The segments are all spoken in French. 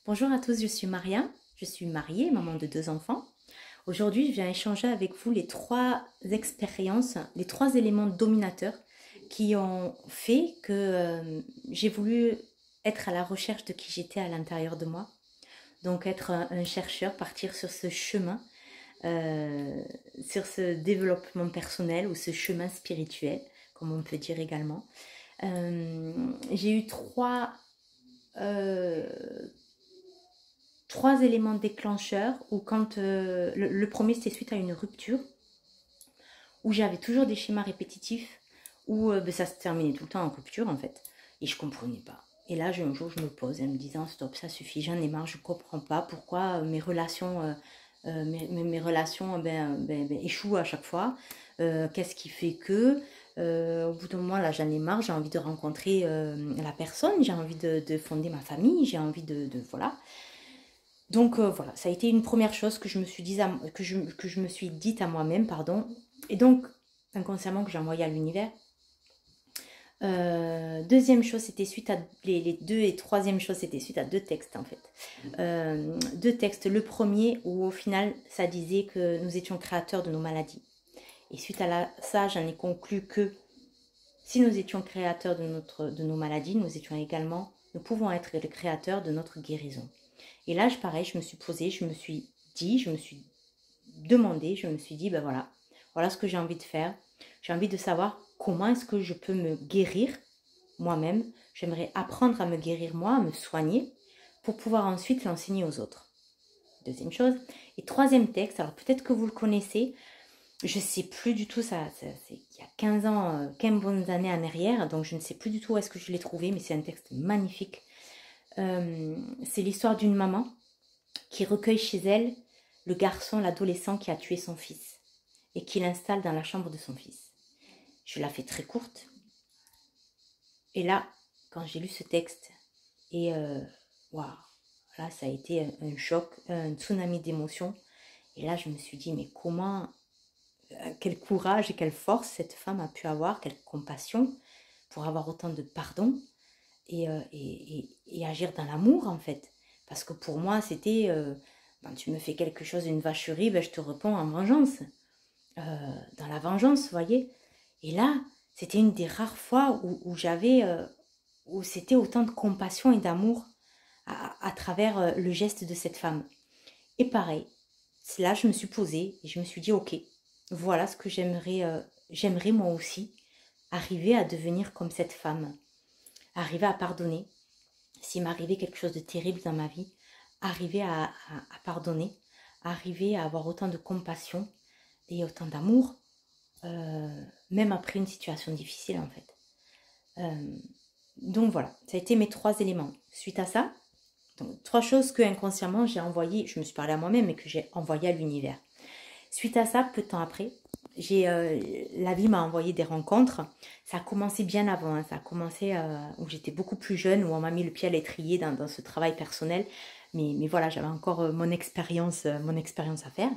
Bonjour à tous, je suis Maria, je suis mariée, maman de 2 enfants. Aujourd'hui, je viens échanger avec vous les 3 expériences, les 3 éléments dominateurs qui ont fait que j'ai voulu être à la recherche de qui j'étais à l'intérieur de moi. Donc être un chercheur, partir sur ce chemin, sur ce développement personnel ou ce chemin spirituel, comme on peut dire également. J'ai eu euh, trois éléments déclencheurs où quand le premier c'était suite à une rupture où j'avais toujours des schémas répétitifs où ça se terminait tout le temps en rupture en fait et je comprenais pas. Et là un jour je me pose en me disant stop, ça suffit, j'en ai marre, je comprends pas pourquoi mes relations échouent à chaque fois. Qu'est-ce qui fait que au bout d'un moment là j'en ai marre, j'ai envie de rencontrer la personne, j'ai envie de fonder ma famille, j'ai envie de voilà. Donc voilà, ça a été une première chose que je me suis dit que je me suis dite à moi-même, pardon, et donc inconsciemment que j'ai envoyé à l'univers. Deuxième chose, c'était suite à les deux et troisième chose, c'était suite à 2 textes en fait. 2 textes. Le premier où au final, ça disait que nous étions créateurs de nos maladies. Et suite à ça, j'en ai conclu que si nous étions créateurs de nos maladies, nous pouvons être les créateurs de notre guérison. Et là, pareil, je me suis posée, je me suis dit, je me suis demandé, je me suis dit, ben voilà ce que j'ai envie de faire. J'ai envie de savoir comment est-ce que je peux me guérir moi-même. J'aimerais apprendre à me guérir moi, à me soigner, pour pouvoir ensuite l'enseigner aux autres. Deuxième chose. Et troisième texte, alors peut-être que vous le connaissez, je ne sais plus du tout, c'est il y a 15 ans, 15 bonnes années en arrière, donc je ne sais plus du tout où est-ce que je l'ai trouvé, mais c'est un texte magnifique. C'est l'histoire d'une maman qui recueille chez elle le garçon, l'adolescent qui a tué son fils et qui l'installe dans la chambre de son fils. Je la fais très courte. Et là, quand j'ai lu ce texte, et waouh, là ça a été un choc, un tsunami d'émotions. Et là je me suis dit, mais comment, quel courage et quelle force cette femme a pu avoir, quelle compassion pour avoir autant de pardon et agir dans l'amour en fait. Parce que pour moi c'était, quand tu me fais quelque chose, une vacherie, ben, je te réponds en vengeance. Dans la vengeance, vous voyez. Et là, c'était une des rares fois où j'avais, où c'était autant de compassion et d'amour à travers le geste de cette femme. Et pareil, là je me suis posée et je me suis dit, ok, voilà ce que j'aimerais moi aussi, arriver à devenir comme cette femme, arriver à pardonner. S'il m'arrivait quelque chose de terrible dans ma vie, arriver à pardonner, arriver à avoir autant de compassion et autant d'amour, même après une situation difficile en fait. Donc voilà, ça a été mes 3 éléments. Suite à ça, donc 3 choses que inconsciemment j'ai envoyées, je me suis parlé à moi-même et que j'ai envoyé à l'univers. Suite à ça, peu de temps après, la vie m'a envoyé des rencontres. Ça a commencé bien avant, hein. Ça a commencé où j'étais beaucoup plus jeune, où on m'a mis le pied à l'étrier dans ce travail personnel. Mais voilà, j'avais encore mon expérience à faire.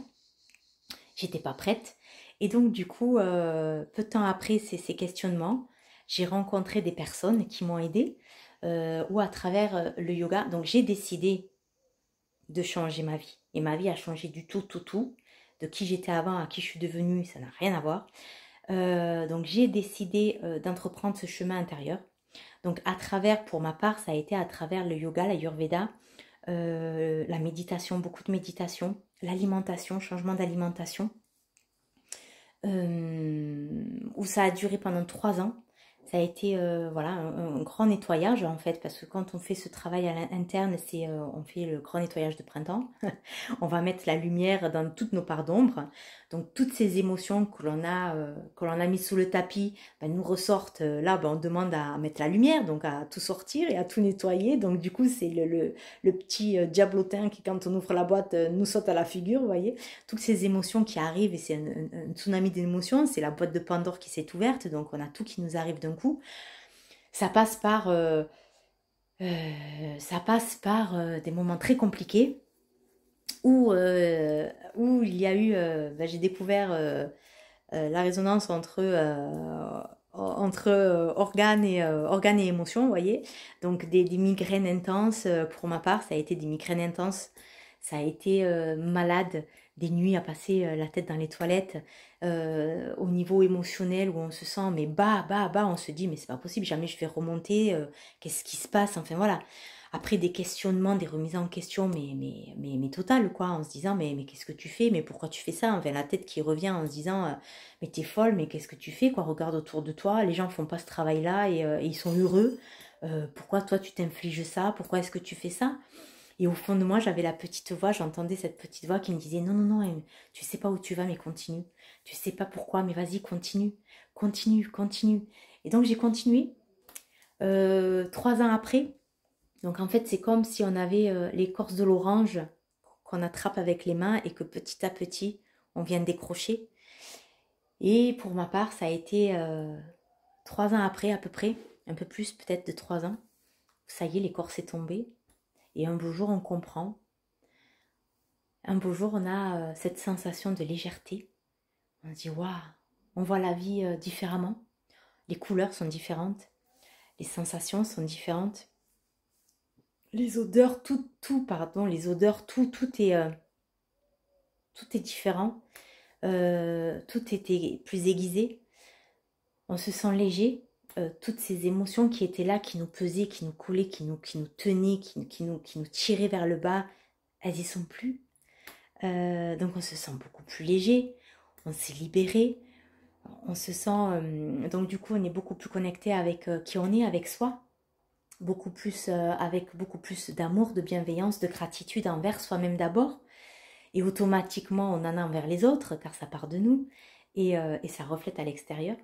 J'étais pas prête. Et donc du coup, peu de temps après ces questionnements, j'ai rencontré des personnes qui m'ont aidée, ou à travers le yoga. Donc j'ai décidé de changer ma vie. Et ma vie a changé du tout. De qui j'étais avant à qui je suis devenue, ça n'a rien à voir. Donc j'ai décidé d'entreprendre ce chemin intérieur. Donc à travers, pour ma part, ça a été à travers le yoga, l'ayurveda, la méditation, beaucoup de méditation, l'alimentation, changement d'alimentation, où ça a duré pendant 3 ans. Ça a été voilà un grand nettoyage en fait, parce que quand on fait ce travail à l'interne, on fait le grand nettoyage de printemps. On va mettre la lumière dans toutes nos parts d'ombre. Donc toutes ces émotions que l'on a mis sous le tapis, ben, nous ressortent. Là, ben, on demande à mettre la lumière, donc à tout sortir et à tout nettoyer. Donc du coup, c'est le petit diablotin qui, quand on ouvre la boîte, nous saute à la figure, vous voyez. Toutes ces émotions qui arrivent, et c'est un tsunami d'émotions, c'est la boîte de Pandore qui s'est ouverte, donc on a tout qui nous arrive d'un coup. Ça passe par, des moments très compliqués où il y a eu, ben, j'ai découvert la résonance entre organes et émotions, vous voyez. Donc des migraines intenses, pour ma part, ça a été des migraines intenses. Ça a été malade, des nuits à passer la tête dans les toilettes, au niveau émotionnel où on se sent mais bas, on se dit mais c'est pas possible, jamais je vais remonter, qu'est-ce qui se passe, enfin voilà. Après des questionnements, des remises en question, mais totales quoi, en se disant mais qu'est-ce que tu fais, mais pourquoi tu fais ça, enfin la tête qui revient en se disant mais t'es folle, mais qu'est-ce que tu fais quoi, regarde autour de toi, les gens font pas ce travail-là et ils sont heureux, pourquoi toi tu t'infliges ça, pourquoi est-ce que tu fais ça? Et au fond de moi, j'avais la petite voix, j'entendais cette petite voix qui me disait non, non, non, tu sais pas où tu vas, mais continue. Tu sais pas pourquoi, mais vas-y, continue, continue, continue. Et donc j'ai continué 3 ans après. Donc en fait, c'est comme si on avait l'écorce de l'orange qu'on attrape avec les mains et que petit à petit, on vient décrocher. Et pour ma part, ça a été 3 ans après à peu près, un peu plus peut-être de 3 ans. Ça y est, l'écorce est tombée. Et un beau jour, on comprend. Un beau jour, on a cette sensation de légèreté. On se dit, waouh, on voit la vie différemment. Les couleurs sont différentes. Les sensations sont différentes. Les odeurs, les odeurs, tout est différent. Tout était plus aiguisé. On se sent léger. Toutes ces émotions qui étaient là, qui nous pesaient, qui nous collaient, qui nous tenaient, qui nous tiraient vers le bas, elles y sont plus. Donc on se sent beaucoup plus léger, on s'est libéré, on se sent... donc du coup on est beaucoup plus connecté avec qui on est, avec soi, beaucoup plus, avec beaucoup plus d'amour, de bienveillance, de gratitude envers soi-même d'abord, et automatiquement on en a envers les autres, car ça part de nous, et ça reflète à l'extérieur.